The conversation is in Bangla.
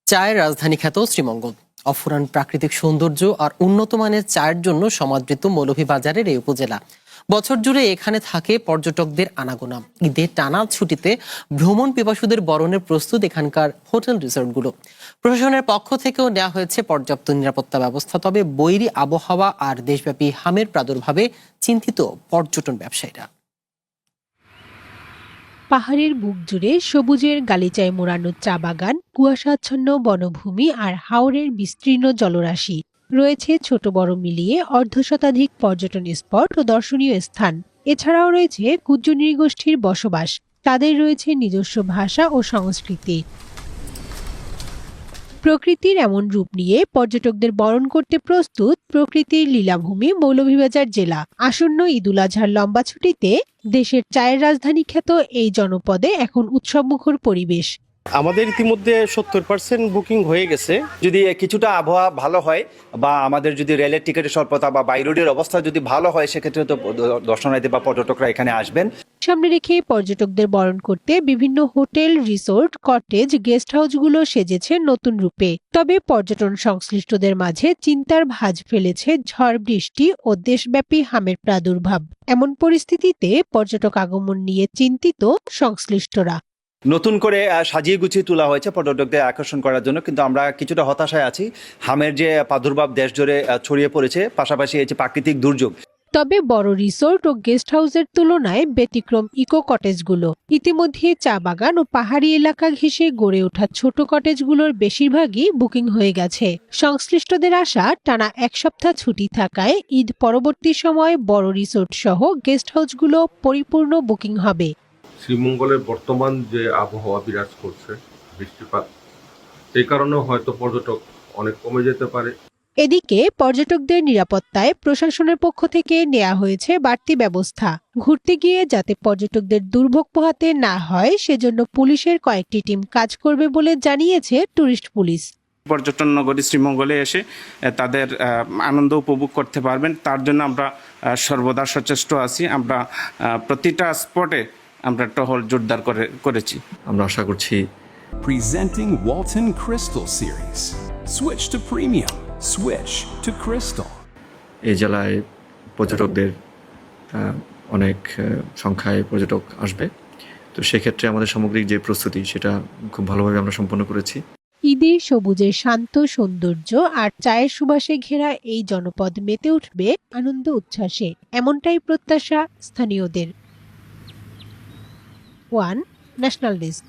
চায়ের রাজধানী খ্যাত শ্রীমঙ্গল অফুরান প্রাকৃতিক সৌন্দর্য আর উন্নত মানের চায়ের জন্য সমাদৃত মৌলভীবাজারের এই উপজেলা বছর জুড়ে এখানে থাকে পর্যটকদের আনাগোনা। ঈদের টানা ছুটিতে ভ্রমণ পিপাসুদের বরণের প্রস্তুত এখানকার হোটেল রিসোর্টগুলো। প্রশাসনের পক্ষ থেকেও নেওয়া হয়েছে পর্যাপ্ত নিরাপত্তা ব্যবস্থা। তবে বৈরী আবহাওয়া আর দেশব্যাপী হামের প্রাদুর্ভাবে চিন্তিত পর্যটন ব্যবসায়ীরা। পাহাড়ের বুক জুড়ে সবুজের গালিচায় মোড়ানো চা বাগান, কুয়াশাচ্ছন্ন বনভূমি আর হাওরের বিস্তীর্ণ জলরাশি। রয়েছে ছোট বড় মিলিয়ে অর্ধশতাধিক পর্যটন স্পট ও দর্শনীয় স্থান। এছাড়াও রয়েছে কুজ্জ নৃগোষ্ঠীর বসবাস। তাদের রয়েছে নিজস্ব ভাষা ও সংস্কৃতি। প্রকৃতির এমন রূপ নিয়ে পর্যটকদের বরণ করতে প্রস্তুত প্রকৃতির লীলাভূমি মৌলভীবাজার জেলা। আসন্ন ঈদুল আজহার লম্বা ছুটিতে দেশের চায়ের রাজধানী খ্যাত এই জনপদে এখন উৎসবমুখর পরিবেশ। আমাদের ইতিমধ্যে 70% বুকিং হয়ে গেছে। যদি কিছুটা আবহাওয়া ভালো হয় বা আমাদের যদি রেলের টিকিটের স্বল্পতা বা বাই রোডের অবস্থা যদি ভালো হয়, সেক্ষেত্রে তো দর্শনার্থী বা পর্যটকরা এখানে আসবেন। সামনে রেখে পর্যটকদের বরণ করতে বিভিন্ন হোটেল, রিসোর্ট, কটেজ, গেস্ট হাউসগুলো সেজেছে নতুন রূপে। তবে পর্যটন সংশ্লিষ্টদের মাঝে চিন্তার ভাঁজ ফেলেছে ঝড় বৃষ্টি ও দেশব্যাপী হামের প্রাদুর্ভাব। এমন পরিস্থিতিতে পর্যটক আগমন নিয়ে চিন্তিত সংশ্লিষ্টরা। নতুন করে সাজিয়ে গুছিয়ে তোলা হয়েছে পর্যটকদের আকর্ষণ করার জন্য, কিন্তু আমরা কিছুটা হতাশায় আছি। হামের যে প্রাদুর্ভাব দেশ জুড়ে ছড়িয়ে পড়েছে, পাশাপাশি এই যে প্রাকৃতিক দুর্যোগ। তবে বড় রিসোর্ট ও গেস্ট হাউসের তুলনায় ব্যতিক্রম ইকো কটেজগুলো। ইতিমধ্যে চা বাগান ও পাহাড়ি এলাকা ঘেঁষে গড়ে ওঠা ছোট কটেজগুলোর বেশিরভাগই বুকিং হয়ে গেছে। সংশ্লিষ্টদের আশা, টানা এক সপ্তাহ ছুটি থাকায় ঈদ পরবর্তী সময় বড় রিসোর্ট সহ গেস্ট হাউসগুলো পরিপূর্ণ বুকিং হবে। শ্রীমঙ্গলের বর্তমান যে আবহাওয়া বিরাজ করছে, বৃষ্টিপাত, এই কারণে হয়তো পর্যটক অনেক কমে যেতে পারে। এদিকে পর্যটকদের নিরাপত্তায় প্রশাসনের পক্ষ থেকে নেওয়া হয়েছে বাড়তি ব্যবস্থা। ঘুরতে গিয়ে যাতে পর্যটকদের দুর্ভোগ পোহাতে না হয়, সেজন্য পুলিশের কয়েকটি টিম কাজ করবে বলে জানিয়েছে ট্যুরিস্ট পুলিশ। পর্যটন নগরী শ্রীমঙ্গলে এসে তাদের আনন্দ উপভোগ করতে পারবেন, তার জন্য আমরা সর্বদা সচেষ্ট আছি। আমরা প্রতিটা স্পটে আমরা টহল জোরদার করেছি। আমরা আশা করছি Presenting Walton Crystal Series. Switch to premium. Switch to Crystal. এই জেলায় পর্যটকদের অনেক সংখ্যায় পর্যটক আসবে, তো সেক্ষেত্রে আমাদের সামগ্রিক যে প্রস্তুতি সেটা খুব ভালোভাবে আমরা সম্পন্ন করেছি। ঈদে সবুজের শান্ত সৌন্দর্য আর চায়ের সুবাসে ঘেরা এই জনপদ মেতে উঠবে আনন্দ উচ্ছ্বাসে, এমনটাই প্রত্যাশা স্থানীয়দের। One national desk.